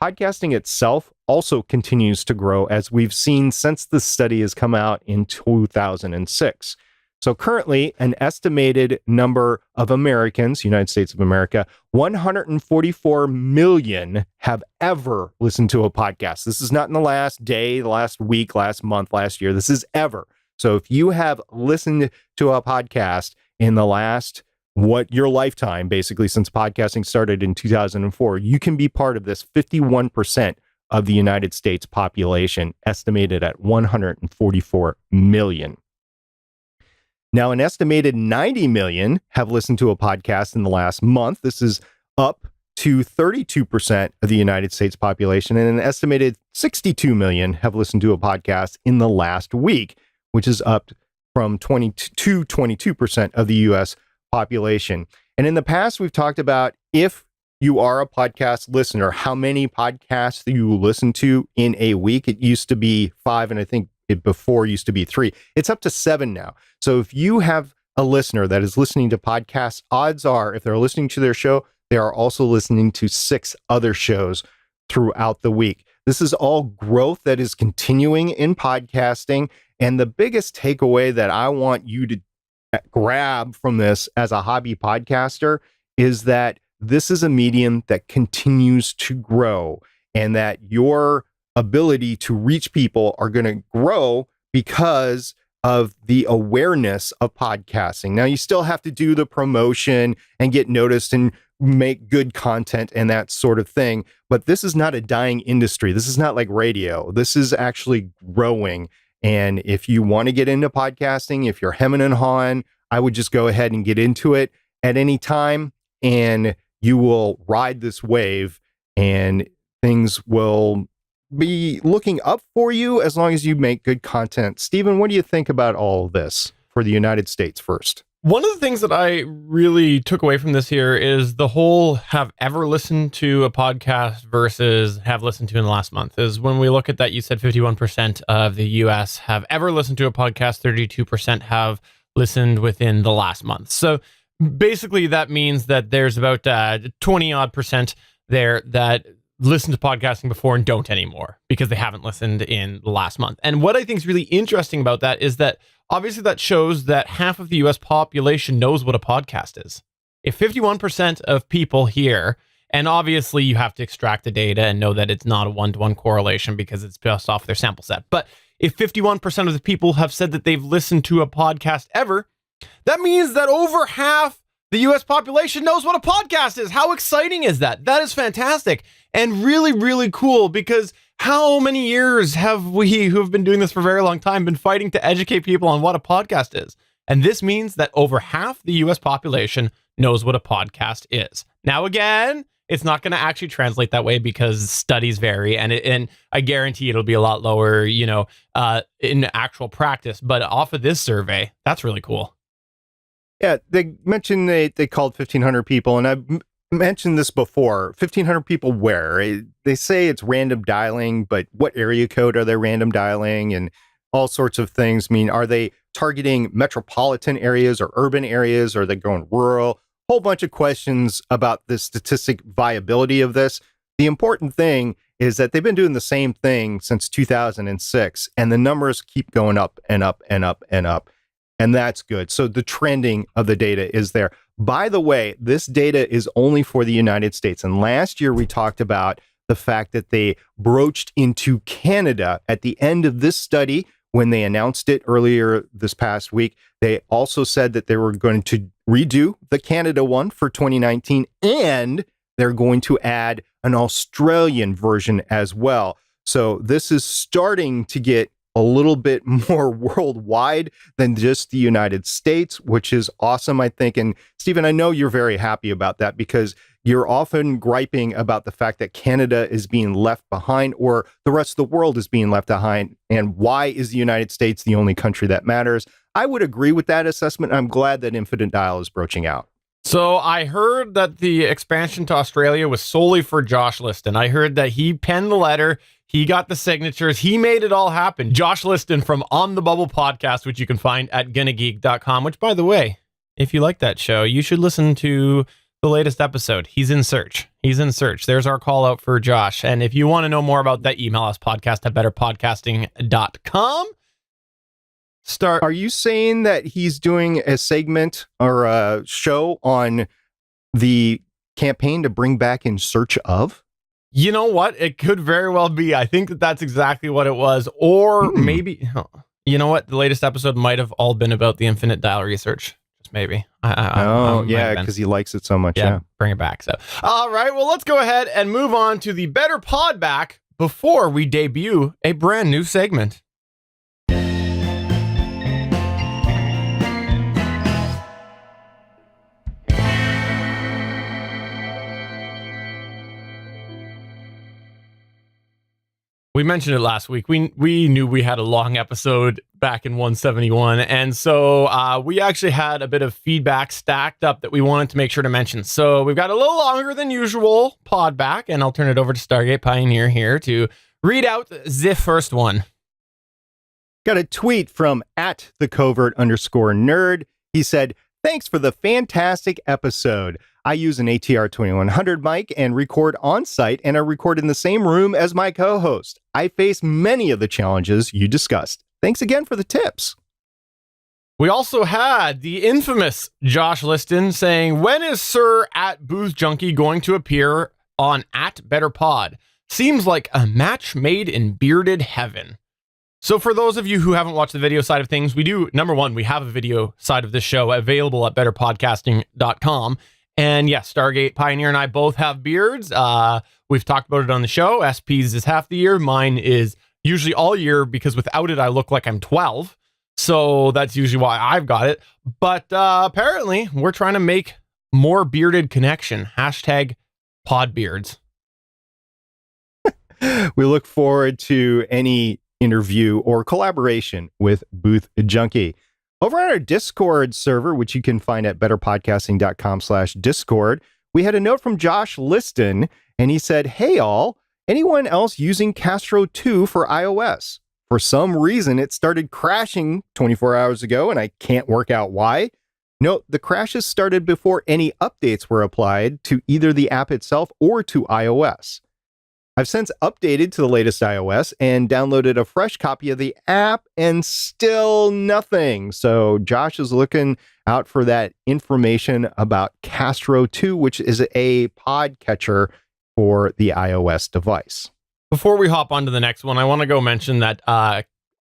Podcasting itself also continues to grow, as we've seen since the study has come out in 2006. So currently, an estimated number of Americans, United States of America, 144 million have ever listened to a podcast. This is not in the last day, the last week, last month, last year. This is ever. So if you have listened to a podcast in the last, your lifetime, basically, since podcasting started in 2004, you can be part of this 51% of the United States population, estimated at 144 million. Now, an estimated 90 million have listened to a podcast in the last month. This is up to 32% of the United States population, and an estimated 62 million have listened to a podcast in the last week, which is up from 22% of the U.S. population. And in the past, we've talked about, if you are a podcast listener, how many podcasts you listen to in a week. It used to be 5, and I think it before used to be 3. It's up to 7 now. So if you have a listener that is listening to podcasts, odds are, if they're listening to their show, they are also listening to 6 other shows throughout the week. This is all growth that is continuing in podcasting. And the biggest takeaway that I want you to grab from this as a hobby podcaster is that this is a medium that continues to grow, and that your ability to reach people are going to grow because of the awareness of podcasting. Now, you still have to do the promotion and get noticed and make good content and that sort of thing, but this is not a dying industry. This is not like radio. This is actually growing. And if you want to get into podcasting, if you're hemming and hawing, I would just go ahead and get into it at any time, and you will ride this wave, and things will be looking up for you as long as you make good content. Stephen, what do you think about all of this for the United States first? One of the things that I really took away from this here is the whole have ever listened to a podcast versus have listened to in the last month. Is when we look at that, you said 51% of the US have ever listened to a podcast, 32% have listened within the last month. So basically that means that there's about 20 odd percent there that listen to podcasting before and don't anymore because they haven't listened in the last month. And what I think is really interesting about that is that obviously that shows that half of the US population knows what a podcast is. If 51% of people here, and obviously you have to extract the data and know that it's not a one-to-one correlation because it's based off their sample set. But if 51% of the people have said that they've listened to a podcast ever, that means that over half the US population knows what a podcast is. How exciting is that? That is fantastic and really, really cool, because how many years have we, who have been doing this for a very long time, been fighting to educate people on what a podcast is? And this means that over half the US population knows what a podcast is. Now, again, it's not going to actually translate that way because studies vary, and I guarantee it'll be a lot lower, in actual practice. But off of this survey, that's really cool. Yeah, they mentioned they called 1,500 people, and I've mentioned this before. 1,500 people where? They say it's random dialing, but what area code are they random dialing, and all sorts of things? I mean, are they targeting metropolitan areas or urban areas? Or are they going rural? Whole bunch of questions about the statistic viability of this. The important thing is that they've been doing the same thing since 2006, and the numbers keep going up and up and up and up. And that's good. So the trending of the data is there. By the way, this data is only for the United States. And last year we talked about the fact that they broached into Canada at the end of this study when they announced it earlier this past week. They also said that they were going to redo the Canada one for 2019, and they're going to add an Australian version as well. So this is starting to get a little bit more worldwide than just the United States, which is awesome, I think. And Stephen, I know you're very happy about that because you're often griping about the fact that Canada is being left behind or the rest of the world is being left behind. And why is the United States the only country that matters? I would agree with that assessment. I'm glad that Infinite Dial is broaching out. So I heard that the expansion to Australia was solely for Josh Liston. I heard that he penned the letter. He got the signatures. He made it all happen. Josh Liston from On the Bubble podcast, which you can find at GonnaGeek.com, which, by the way, if you like that show, you should listen to the latest episode. He's in search. There's our call out for Josh. And if you want to know more about that, email us podcast@betterpodcasting.com. Are you saying that he's doing a segment or a show on the campaign to bring back In Search Of? You know what? It could very well be. I think that's exactly what it was. Or maybe, you know what? The latest episode might have all been about the Infinite Dial research. Just maybe. Because he likes it so much. Yeah, bring it back. So, all right. Well, let's go ahead and move on to the Better Pod back before we debut a brand new segment. We mentioned it last week. We knew we had a long episode back in 171. And so we actually had a bit of feedback stacked up that we wanted to make sure to mention. So we've got a little longer than usual pod back, and I'll turn it over to Stargate Pioneer here to read out the first one. Got a tweet from @thecovert_nerd. He said, "Thanks for the fantastic episode. I use an ATR 2100 mic and record on site, and I record in the same room as my co-host. I face many of the challenges you discussed. Thanks again for the tips." We also had the infamous Josh Liston saying, "When is Sir @BoothJunkie going to appear on @BetterPod? Seems like a match made in bearded heaven." So for those of you who haven't watched the video side of things, we do, number one, we have a video side of this show available at betterpodcasting.com. And yes, Stargate Pioneer and I both have beards. We've talked about it on the show. SP's is half the year. Mine is usually all year because without it, I look like I'm 12. So that's usually why I've got it. But apparently, we're trying to make more bearded connection. #podbeards. We look forward to any interview or collaboration with Booth Junkie. Over on our Discord server, which you can find at betterpodcasting.com/Discord, we had a note from Josh Liston, and he said, "Hey all, anyone else using Castro 2 for iOS? For some reason, it started crashing 24 hours ago, and I can't work out why. Note, the crashes started before any updates were applied to either the app itself or to iOS. I've since updated to the latest iOS and downloaded a fresh copy of the app, and still nothing." So Josh is looking out for that information about Castro 2, which is a podcatcher for the iOS device. Before we hop on to the next one, I want to go mention that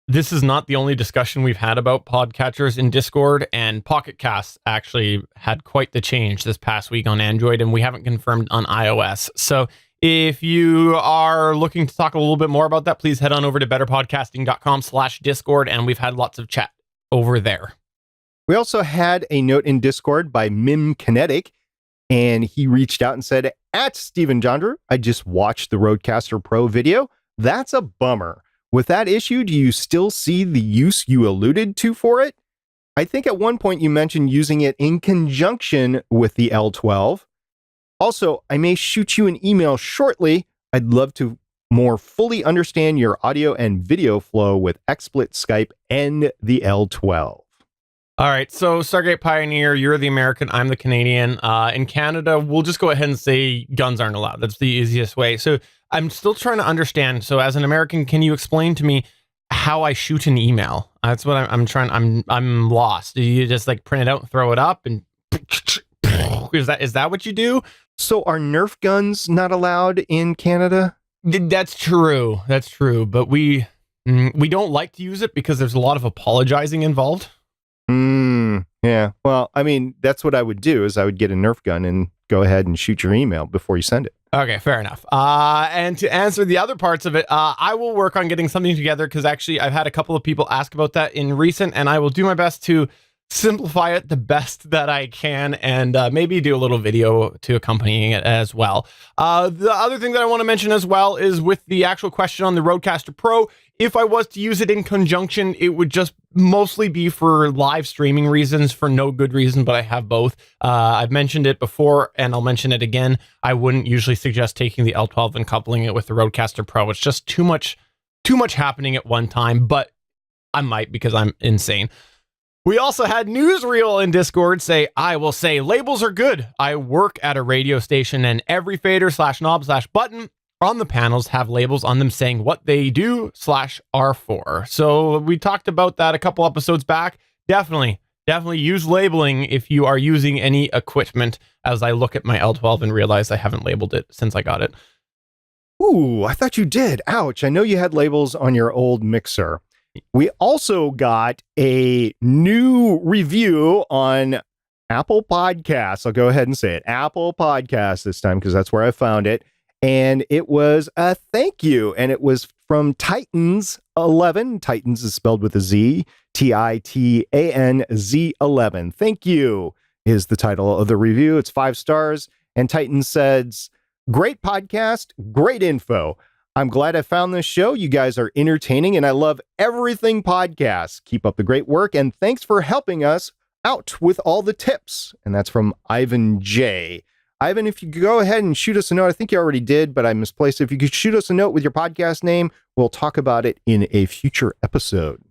this is not the only discussion we've had about podcatchers in Discord, and Pocket Casts actually had quite the change this past week on Android, and we haven't confirmed on iOS. So if you are looking to talk a little bit more about that, please head on over to betterpodcasting.com/Discord, and we've had lots of chat over there. We also had a note in Discord by Mim Kinetic. And he reached out and said, at Stephen Jondrew, I just watched the Rodecaster Pro video. That's a bummer. With that issue, do you still see the use you alluded to for it? I think at one point you mentioned using it in conjunction with the L12. Also, I may shoot you an email shortly. I'd love to more fully understand your audio and video flow with XSplit, Skype, and the L12. All right, so Stargate Pioneer, you're the American, I'm the Canadian. In Canada, we'll just go ahead and say guns aren't allowed. That's the easiest way. So I'm still trying to understand. So as an American, can you explain to me how I shoot an email? That's what I'm trying. I'm lost. Do you just like print it out and throw it up? And is that what you do? So are Nerf guns not allowed in Canada? That's true. That's true. But we don't like to use it because there's a lot of apologizing involved. Yeah. Well, I mean, that's what I would do is I would get a Nerf gun and go ahead and shoot your email before you send it. Okay, fair enough. And to answer the other parts of it, I will work on getting something together because actually I've had a couple of people ask about that in recent, and I will do my best to simplify it the best that I can and maybe do a little video to accompany it as well. The other thing that I want to mention as well is with the actual question on the Rodecaster Pro, if I was to use it in conjunction, it would just mostly be for live streaming reasons, for no good reason, but I have both. I've mentioned it before and I'll mention it again. I wouldn't usually suggest taking the L12 and coupling it with the Rodecaster Pro. It's just too much happening at one time, but I might because I'm insane. We also had Newsreel in Discord say, I will say labels are good. I work at a radio station and every fader / knob / button on the panels have labels on them saying what they do / are for. So we talked about that a couple episodes back. Definitely use labeling if you are using any equipment, as I look at my L12 and realize I haven't labeled it since I got it. Ooh, I thought you did. Ouch. I know you had labels on your old mixer. We also got a new review on Apple Podcasts. I'll go ahead and say it. Apple Podcasts this time because that's where I found it. And it was a thank you. And it was from Titans11. Titans is spelled with a Z. TITANZ11. Thank you is the title of the review. It's 5 stars. And Titans says, great podcast, great info. I'm glad I found this show. You guys are entertaining and I love everything podcasts. Keep up the great work and thanks for helping us out with all the tips. And that's from Ivan J. Ivan, if you could go ahead and shoot us a note. I think you already did, but I misplaced it. If you could shoot us a note with your podcast name, we'll talk about it in a future episode.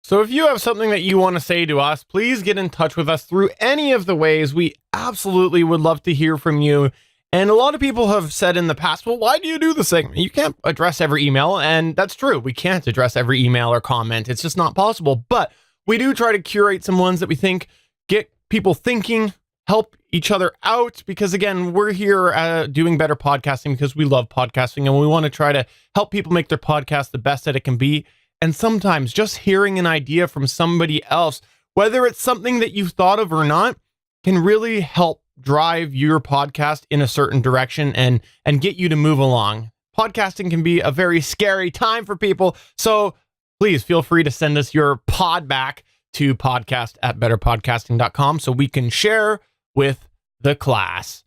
So if you have something that you want to say to us, please get in touch with us through any of the ways. We absolutely would love to hear from you. And a lot of people have said in the past, well, why do you do this segment? You can't address every email. And that's true. We can't address every email or comment. It's just not possible. But we do try to curate some ones that we think get people thinking, help each other out. Because again, we're here doing better podcasting because we love podcasting and we want to try to help people make their podcast the best that it can be. And sometimes just hearing an idea from somebody else, whether it's something that you've thought of or not, can really help drive your podcast in a certain direction and get you to move along. Podcasting can be a very scary time for people. So please feel free to send us your pod back to podcast@betterpodcasting.com so we can share with the class.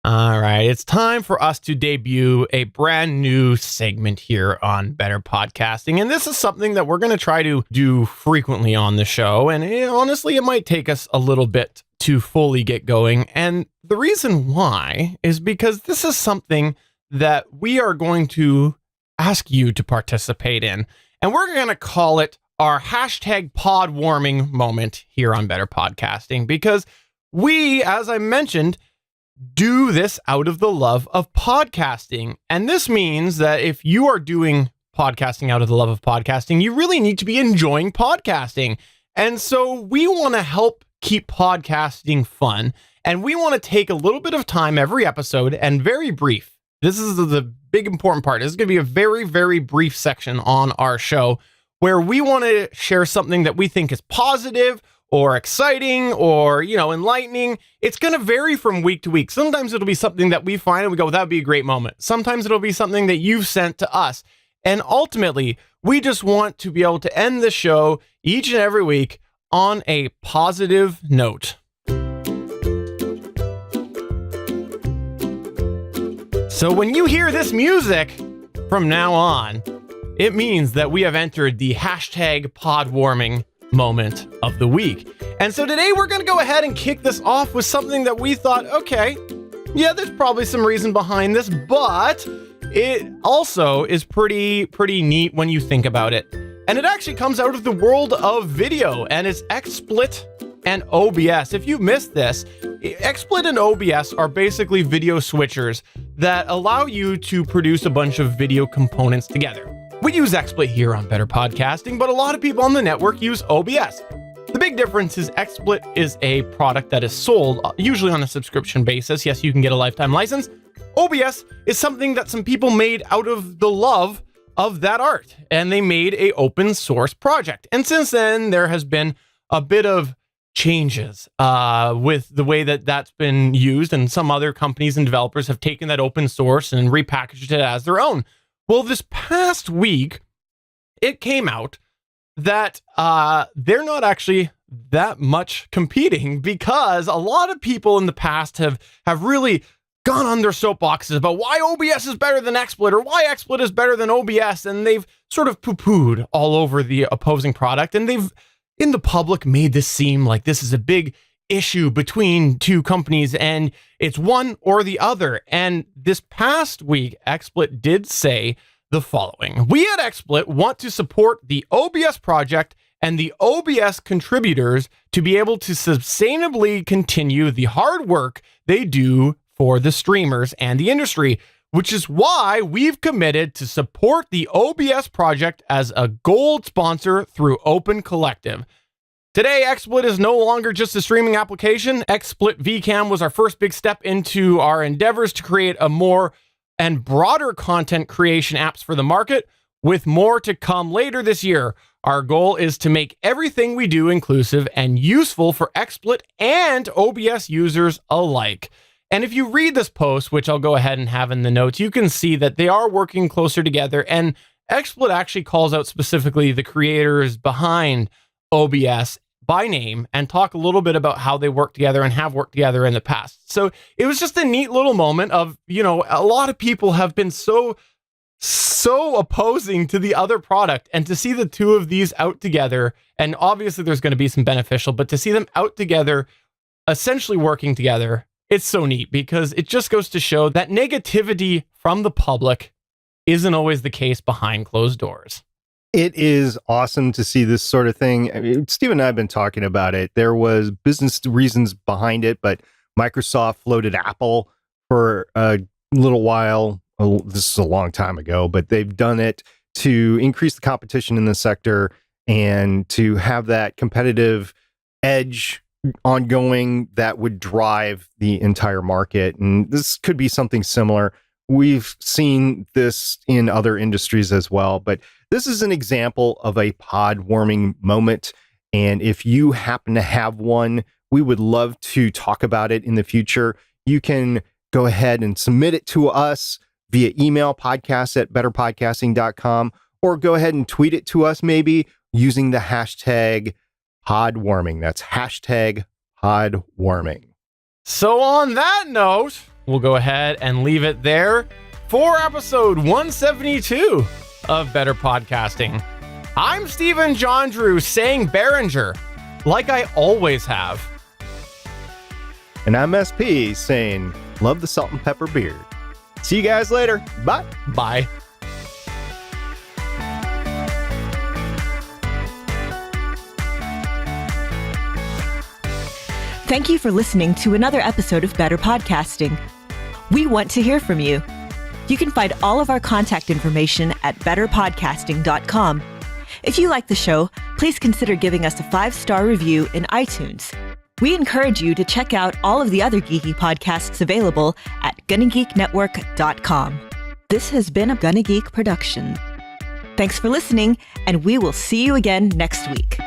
All right, it's time for us to debut a brand new segment here on Better Podcasting. And this is something that we're going to try to do frequently on the show. And honestly, it might take us a little bit to fully get going. And the reason why is because this is something that we are going to ask you to participate in. And we're going to call it our #pod warming moment here on Better Podcasting, because we, as I mentioned, do this out of the love of podcasting. And this means that if you are doing podcasting out of the love of podcasting, you really need to be enjoying podcasting. And so we want to help keep podcasting fun. And we want to take a little bit of time every episode and very brief. This is the big important part. This is going to be a very, very brief section on our show where we want to share something that we think is positive or exciting or, enlightening. It's going to vary from week to week. Sometimes it'll be something that we find and we go, that'd be a great moment. Sometimes it'll be something that you've sent to us. And ultimately, we just want to be able to end the show each and every week on a positive note. So when you hear this music from now on, it means that we have entered the hashtag pod warming moment of the week. And so today we're going to go ahead and kick this off with something that we thought, okay, yeah, there's probably some reason behind this, but it also is pretty neat when you think about it. And it actually comes out of the world of video, and it's XSplit and OBS. If you missed this, XSplit and OBS are basically video switchers that allow you to produce a bunch of video components together. We use XSplit here on Better Podcasting, but a lot of people on the network use OBS. The big difference is XSplit is a product that is sold, usually on a subscription basis. Yes, you can get a lifetime license. OBS is something that some people made out of the love of that art, and they made a open source project. And since then, there has been a bit of changes with the way that that's been used, and some other companies and developers have taken that open source and repackaged it as their own. Well, this past week, it came out that they're not actually that much competing, because a lot of people in the past have really gone on their soapboxes about why OBS is better than XSplit or why XSplit is better than OBS, and they've sort of poo-pooed all over the opposing product, and they've, in the public, made this seem like this is a big issue between two companies and it's one or the other. And this past week, XSplit did say the following: we at XSplit want to support the OBS project and the OBS contributors to be able to sustainably continue the hard work they do for the streamers and the industry, which is why we've committed to support the OBS project as a gold sponsor through Open Collective. Today, XSplit is no longer just a streaming application. XSplit VCam was our first big step into our endeavors to create a more and broader content creation apps for the market, with more to come later this year. Our goal is to make everything we do inclusive and useful for XSplit and OBS users alike. And if you read this post, which I'll go ahead and have in the notes, you can see that they are working closer together, and XSplit actually calls out specifically the creators behind OBS by name and talk a little bit about how they work together and have worked together in the past. So it was just a neat little moment of, you know, a lot of people have been so opposing to the other product, and to see the two of these out together, and obviously there's going to be some beneficial, but to see them out together, essentially working together, it's so neat, because it just goes to show that negativity from the public isn't always the case behind closed doors. It is awesome to see this sort of thing. I mean, Steve and I have been talking about it. There was business reasons behind it, but Microsoft floated Apple for a little while. Oh, this is a long time ago, but they've done it to increase the competition in the sector and to have that competitive edge ongoing that would drive the entire market. And this could be something similar. We've seen this in other industries as well, but this is an example of a pod warming moment. And if you happen to have one, we would love to talk about it in the future. You can go ahead and submit it to us via email, podcast@betterpodcasting.com, or go ahead and tweet it to us, maybe using the hashtag podwarming. That's hashtag podwarming. So on that note, we'll go ahead and leave it there for episode 172 of Better Podcasting. I'm Stephen Jondrew, saying Behringer, like I always have. And I'm SP, saying love the salt and pepper beard. See you guys later. Bye. Bye. Thank you for listening to another episode of Better Podcasting. We want to hear from you. You can find all of our contact information at betterpodcasting.com. If you like the show, please consider giving us a 5-star review in iTunes. We encourage you to check out all of the other geeky podcasts available at GonnaGeekNetwork.com. This has been a GonnaGeek production. Thanks for listening, and we will see you again next week.